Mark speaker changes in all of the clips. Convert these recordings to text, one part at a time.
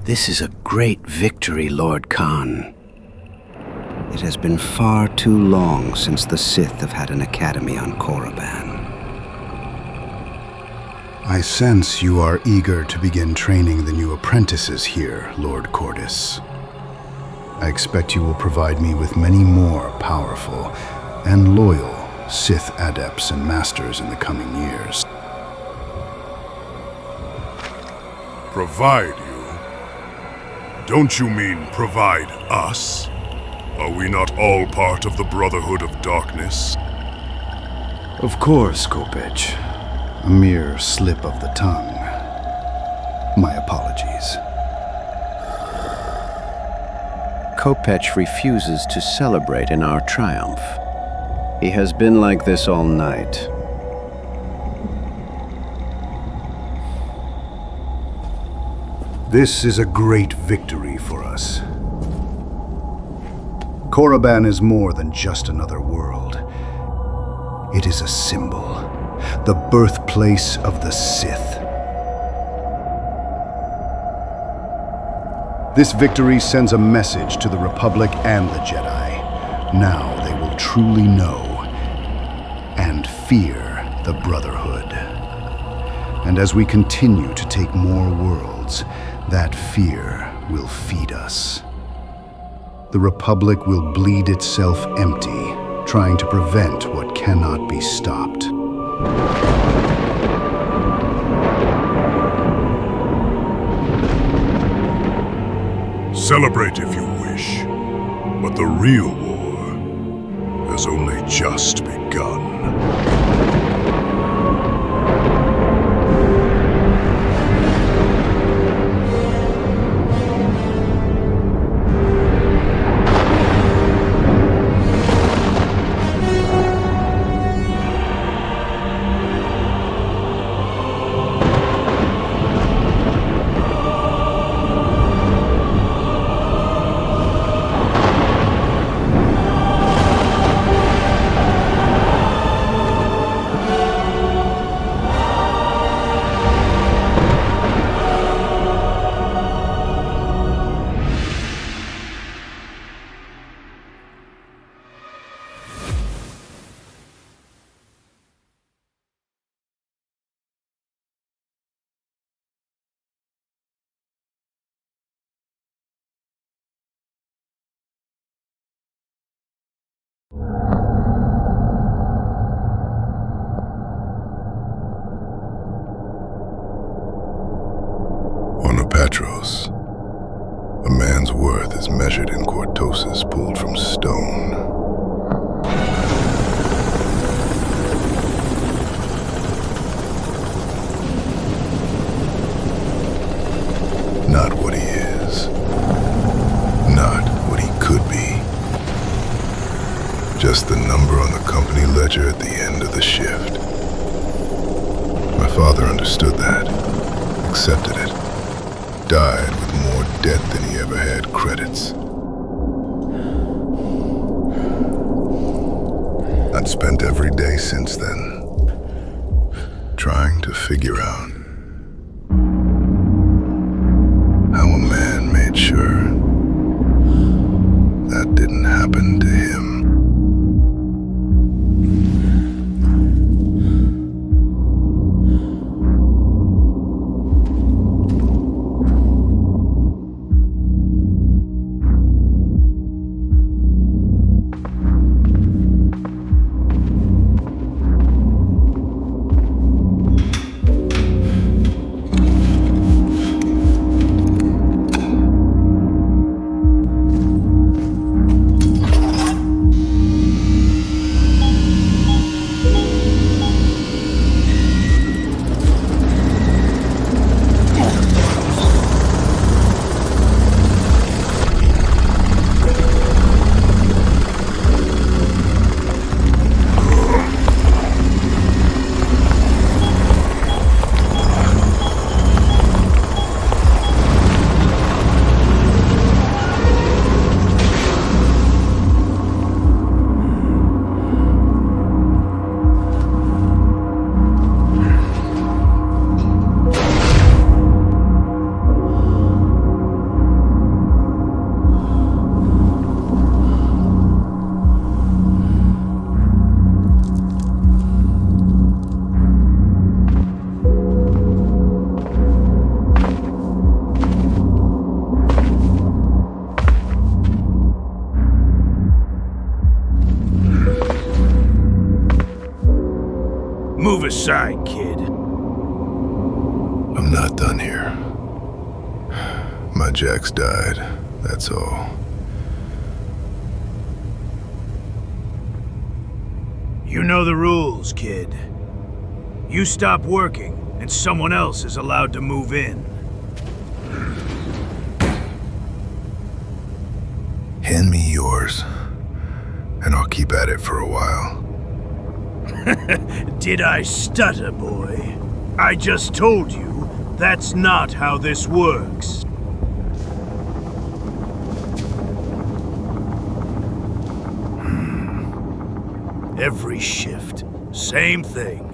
Speaker 1: This is a great victory, Lord Khan. It has been far too long since the Sith have had an academy on Korriban.
Speaker 2: I sense you are eager to begin training the new apprentices here, Lord Cordis. I expect you will provide me with many more powerful and loyal Sith adepts and masters in the coming years.
Speaker 3: Provide you? Don't you mean provide us? Are we not all part of the Brotherhood of Darkness?
Speaker 2: Of course, Kopech. A mere slip of the tongue. My apologies.
Speaker 1: Kopech refuses to celebrate in our triumph. He has been like this all night.
Speaker 2: This is a great victory for us. Korriban is more than just another world. It is a symbol, the birthplace of the Sith. This victory sends a message to the Republic and the Jedi. Now they will truly know and fear the Brotherhood. And as we continue to take more worlds, that fear will feed us. The Republic will bleed itself empty, trying to prevent what cannot be stopped.
Speaker 3: Celebrate if you wish, but the real war has only just begun. On Apatros, a man's worth is measured in cortosis pulled from stone. Not what he is. Not what he could be. Just the number on the company ledger at the end of the shift. My father understood that, accepted it, died with more debt than he ever had credits. I'd spent every day since then trying to figure out how a man made sure that didn't happen to him.
Speaker 4: side, kid.
Speaker 3: I'm not done here. My Jax died, that's all.
Speaker 4: You know the rules, kid. You stop working, and someone else is allowed to move in.
Speaker 3: Hand me yours, and I'll keep at it for a while.
Speaker 4: Did I stutter, boy? I just told you, that's not how this works. Every shift, same thing.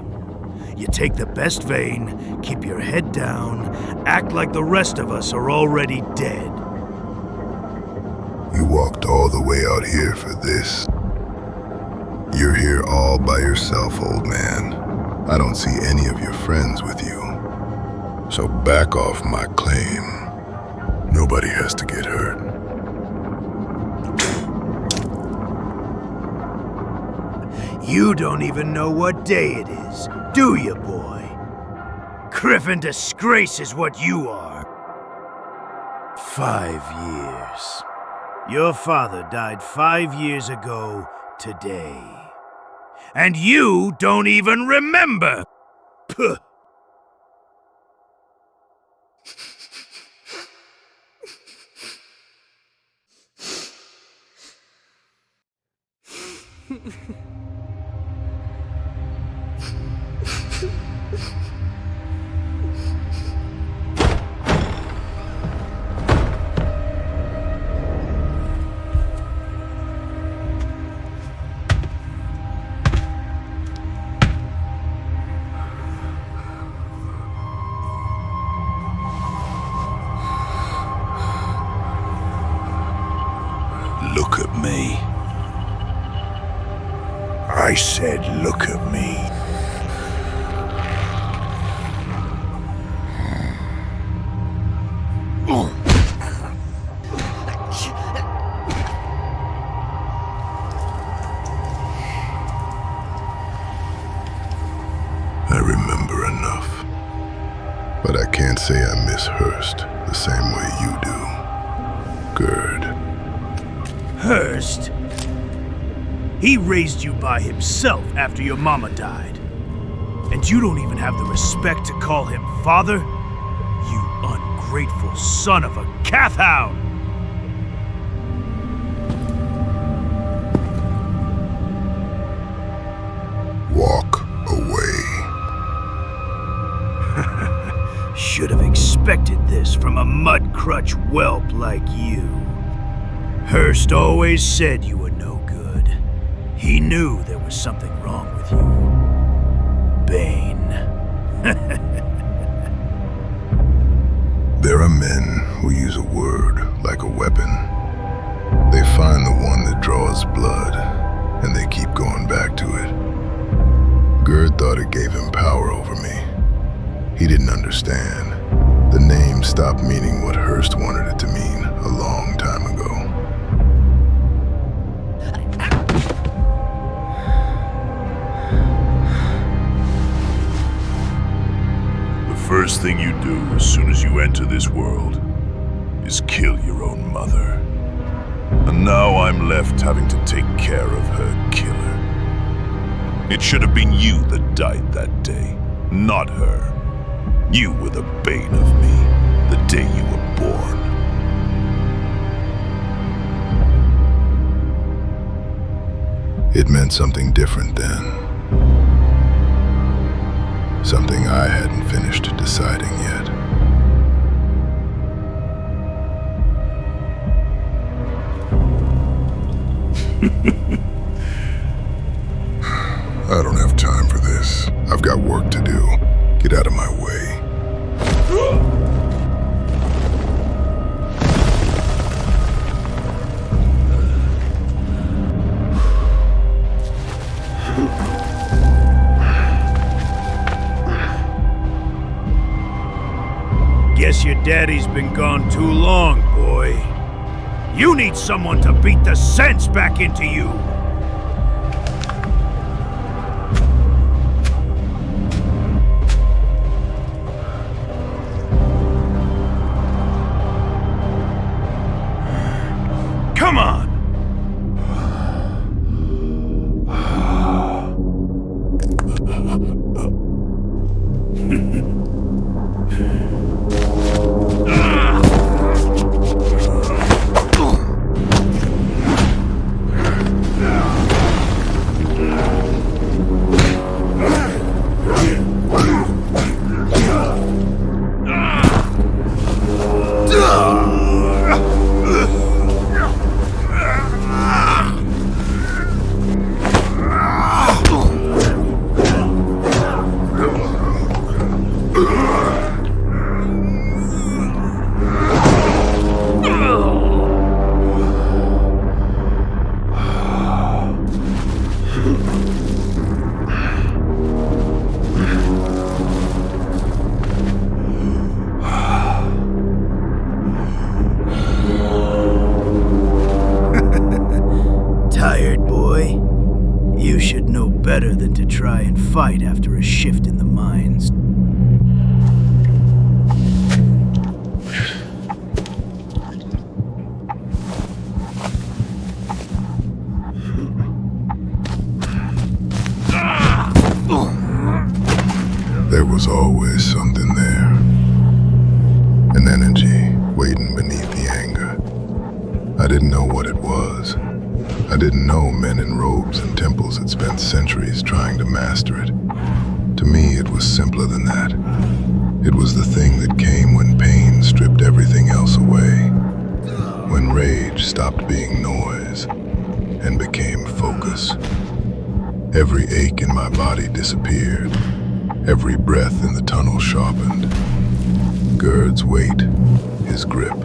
Speaker 4: You take the best vein, keep your head down, act like the rest of us are already dead.
Speaker 3: You walked all the way out here for this. You're here all by yourself, old man. I don't see any of your friends with you. So back off my claim. Nobody has to get hurt.
Speaker 4: You don't even know what day it is, do you, boy? Griffin disgrace is what you are. 5 years. Your father died 5 years ago today. And you don't even remember! Puh.
Speaker 3: Look at me. I said look at me. I remember enough. But I can't say I miss Hurst the same way you do. Gerd.
Speaker 4: Hurst? He raised you by himself after your mama died. And you don't even have the respect to call him father? You ungrateful son of a calfhound!
Speaker 3: Walk away.
Speaker 4: Should have expected this from a mud-crutch whelp like you. Hurst always said you were no good. He knew there was something wrong with you. Bane.
Speaker 3: There are men who use a word like a weapon. They find the one that draws blood, and they keep going back to it. Gerd thought it gave him power over me. He didn't understand. The name stopped meaning what Hurst wanted it to mean a long time ago.
Speaker 5: The first thing you do as soon as you enter this world is kill your own mother. And now I'm left having to take care of her killer. It should have been you that died that day, not her. You were the bane of me, the day you were born.
Speaker 3: It meant something different then. Something I hadn't finished deciding yet. I don't have time for this. I've got work to do. Get out of my way.
Speaker 4: Guess your daddy's been gone too long, boy. You need someone to beat the sense back into you. Better than to try and fight after a shift in the mines.
Speaker 3: There was always something there. An energy waiting beneath the anger. I didn't know what it was. I didn't know men in robes and temples had spent centuries trying to master it. To me, it was simpler than that. It was the thing that came when pain stripped everything else away. When rage stopped being noise and became focus. Every ache in my body disappeared. Every breath in the tunnel sharpened. Gerd's weight, his grip,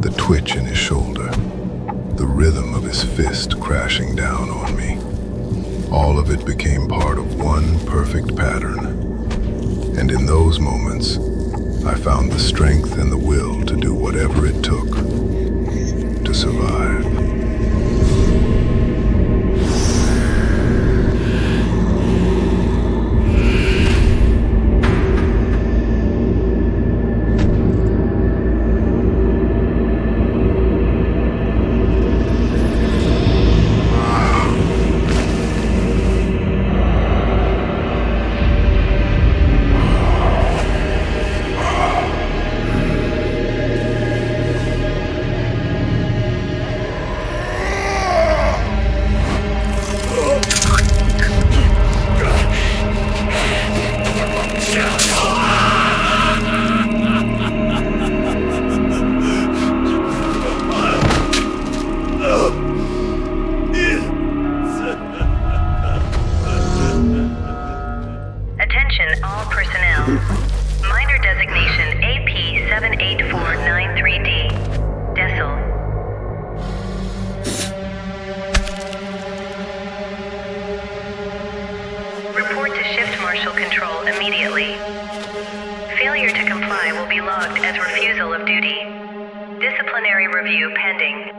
Speaker 3: the twitch in his shoulder, the rhythm of his fist crashing down on me. All of it became part of one perfect pattern. And in those moments, I found the strength and the will to do whatever it took to survive.
Speaker 6: Attention all personnel. Miner designation AP-78493D. Dessel. Report to Shift Marshal Control immediately. Failure to comply will be logged as refusal of duty. Disciplinary review pending.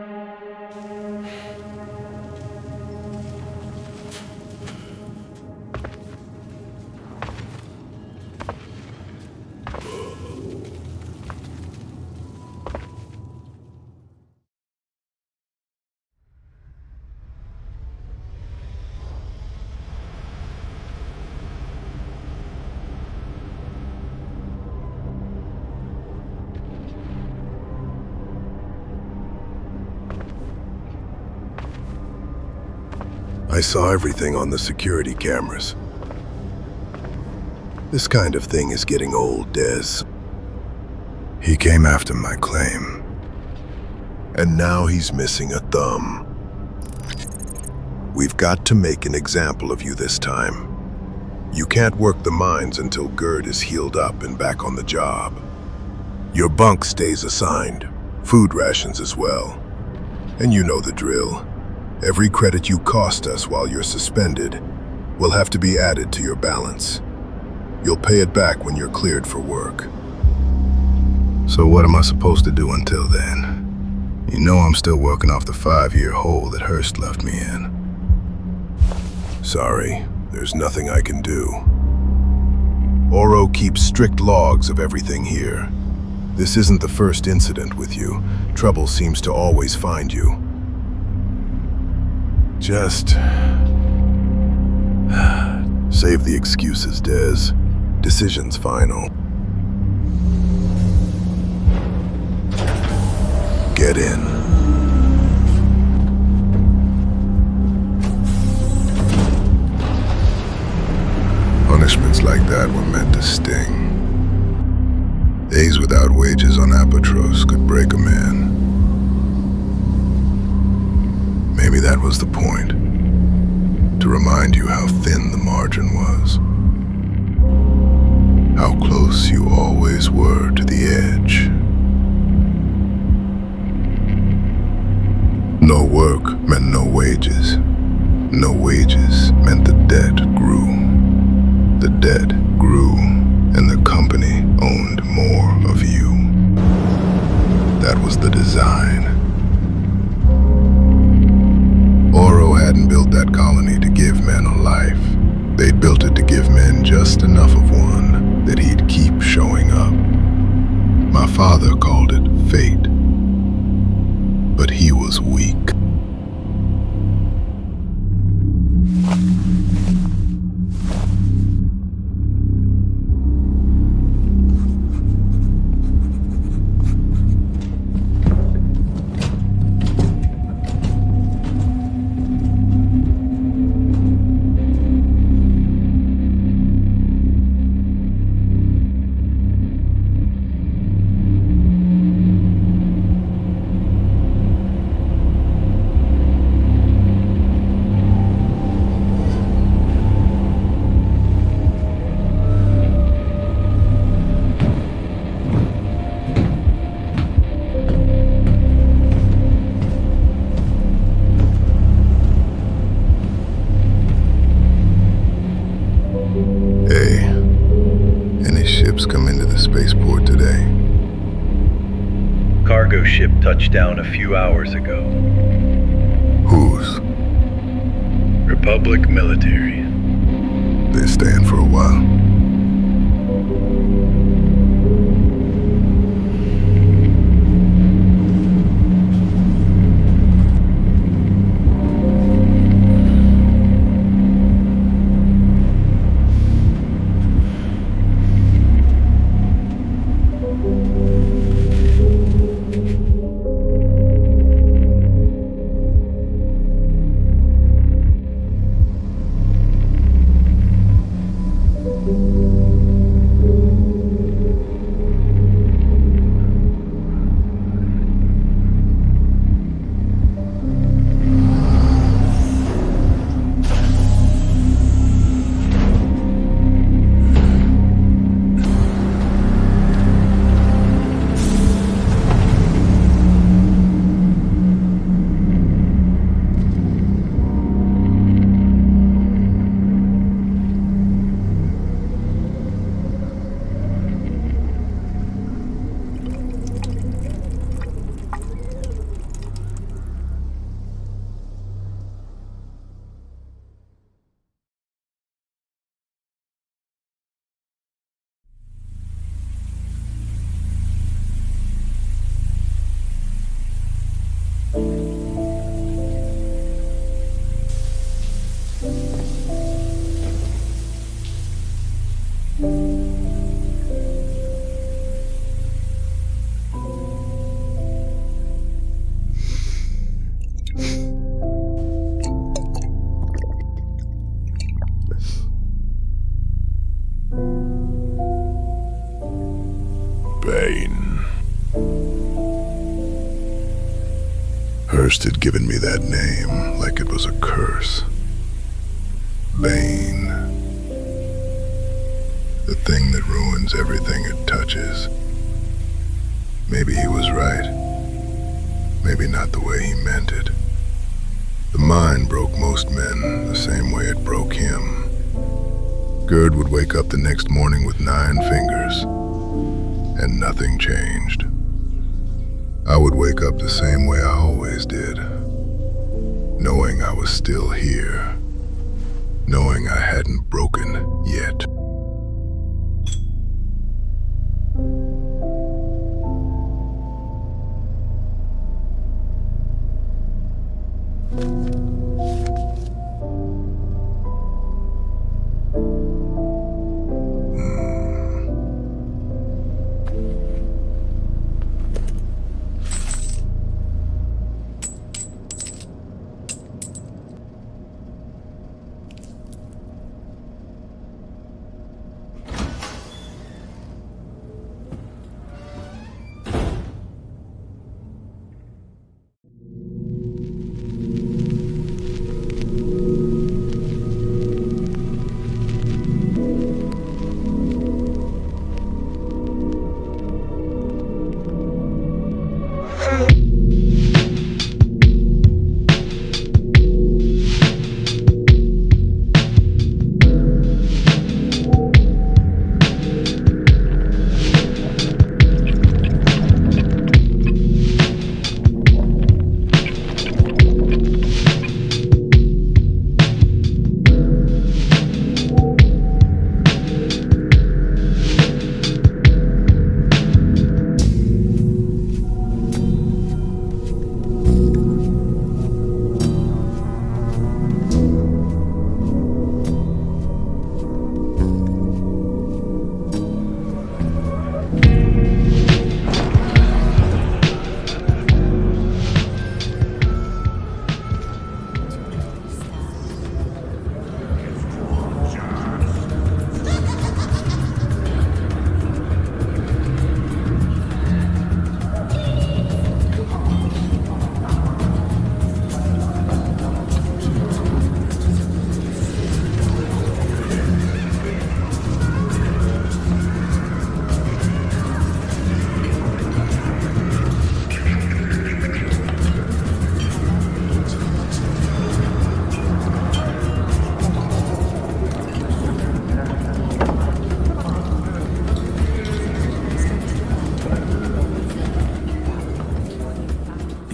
Speaker 3: I saw everything on the security cameras. This kind of thing is getting old, Des. He came after my claim. And now he's missing a thumb. We've got to make an example of you this time. You can't work the mines until Gerd is healed up and back on the job. Your bunk stays assigned, food rations as well. And you know the drill. Every credit you cost us while you're suspended will have to be added to your balance. You'll pay it back when you're cleared for work. So what am I supposed to do until then? You know I'm still working off the 5-year hole that Hurst left me in. Sorry, there's nothing I can do. ORO keeps strict logs of everything here. This isn't the first incident with you. Trouble seems to always find you. Just save the excuses, Des. Decision's final. get in. Punishments like that were meant to sting. Days without wages on Apatros could break a man. Maybe that was the point. To remind you how thin the margin was. How close you always were to the edge. No work meant no wages. No wages meant the debt grew. The debt grew, and the company owned more of you. That was the design. ORO hadn't built that colony to give men a life. They'd built it to give men just enough of one that he'd keep showing up. My father called it fate, but he was weak.
Speaker 7: Cargo ship touched down a few hours ago.
Speaker 3: Whose?
Speaker 7: Republic military.
Speaker 3: They're staying for a while. Bane. Hurst had given me that name like it was a curse. Bane. The thing that ruins everything it touches. Maybe he was right. Maybe not the way he meant it. The mine broke most men the same way it broke him. Gerd would wake up the next morning with 9 fingers, and nothing changed. I would wake up the same way I always did, knowing I was still here, knowing I hadn't broken yet.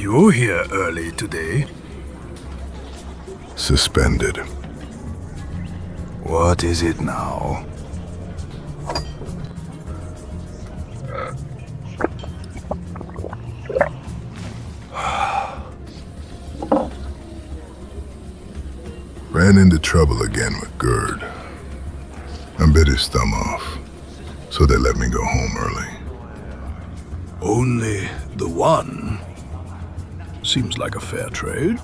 Speaker 4: You here early today?
Speaker 3: Suspended.
Speaker 4: What is it now?
Speaker 3: Ran into trouble again with Gerd. I bit his thumb off, so they let me go home early.
Speaker 4: Only the one? Seems like a fair trade.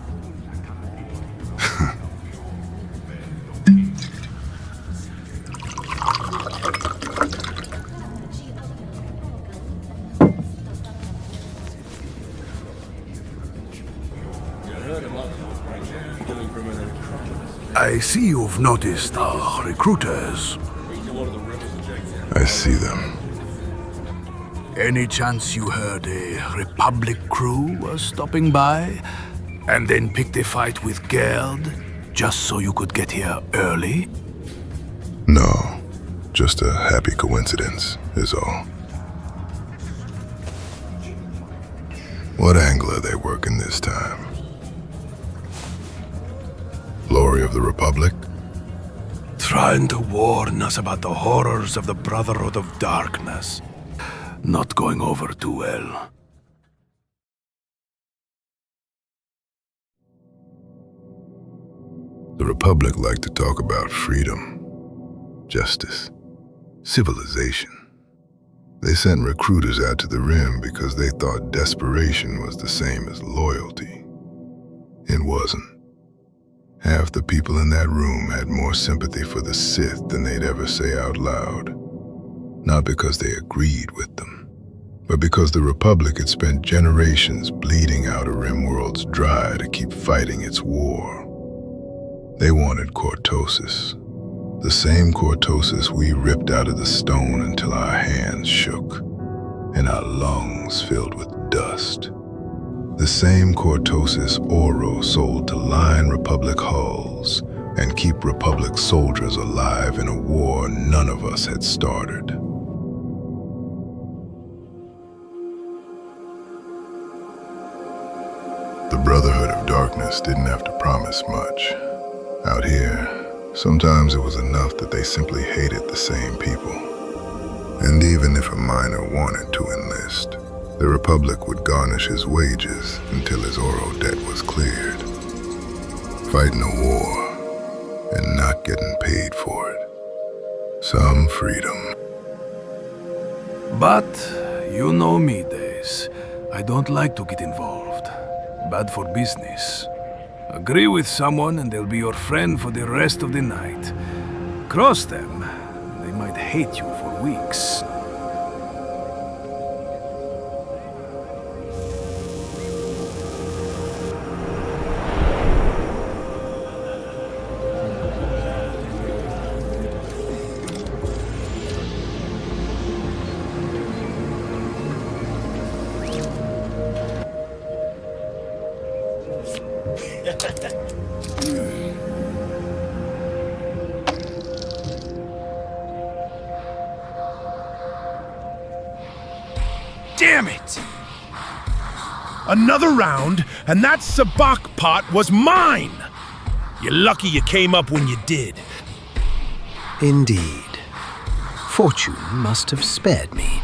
Speaker 4: I see you've noticed our recruiters.
Speaker 3: I see them.
Speaker 4: Any chance you heard a Republic crew was stopping by and then picked a fight with Gerd just so you could get here early?
Speaker 3: No, just a happy coincidence is all. What angle are they working this time? Glory of the Republic?
Speaker 4: Trying to warn us about the horrors of the Brotherhood of Darkness. Not going over too well.
Speaker 3: The Republic like to talk about freedom, justice, civilization. They sent recruiters out to the Rim because they thought desperation was the same as loyalty. It wasn't. Half the people in that room had more sympathy for the Sith than they'd ever say out loud. Not because they agreed with them, but because the Republic had spent generations bleeding out of Rimworlds dry to keep fighting its war. They wanted cortosis, the same cortosis we ripped out of the stone until our hands shook and our lungs filled with dust. The same cortosis ORO sold to line Republic hulls and keep Republic soldiers alive in a war none of us had started. The Brotherhood of Darkness didn't have to promise much. Out here, sometimes it was enough that they simply hated the same people. And even if a miner wanted to enlist, the Republic would garnish his wages until his ORO debt was cleared. Fighting a war and not getting paid for it. Some freedom.
Speaker 4: But you know me, Days. I don't like to get involved. Bad for business. Agree with someone and they'll be your friend for the rest of the night. Cross them, they might hate you for weeks.
Speaker 8: Damn it! Another round, and that sabak pot was mine! You're lucky you came up when you did.
Speaker 1: Indeed. Fortune must have spared me.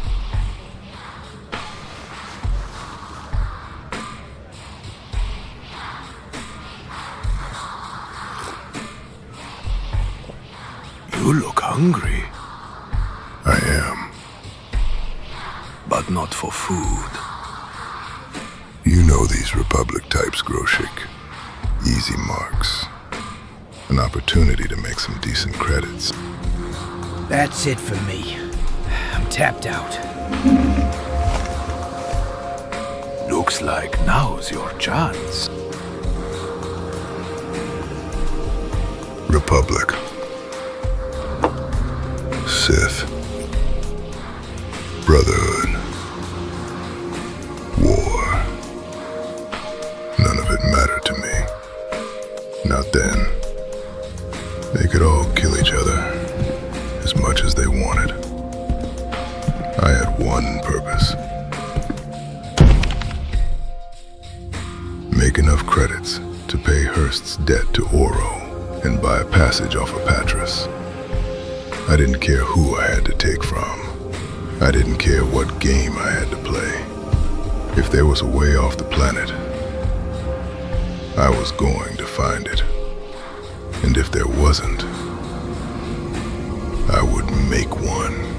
Speaker 4: You look hungry.
Speaker 3: I am.
Speaker 4: But not for food.
Speaker 3: You know these Republic types, Groshik. Easy marks. An opportunity to make some decent credits.
Speaker 9: That's it for me. I'm tapped out.
Speaker 4: Looks like now's your chance.
Speaker 3: Republic. Sith. Brotherhood. War. None of it mattered to me. Not then. They could all kill each other as much as they wanted. I had one purpose. make enough credits to pay Hurst's debt to ORO and buy a passage off of Apatros. I didn't care who I had to take from. I didn't care what game I had to play. If there was a way off the planet, I was going to find it. And if there wasn't, I would make one.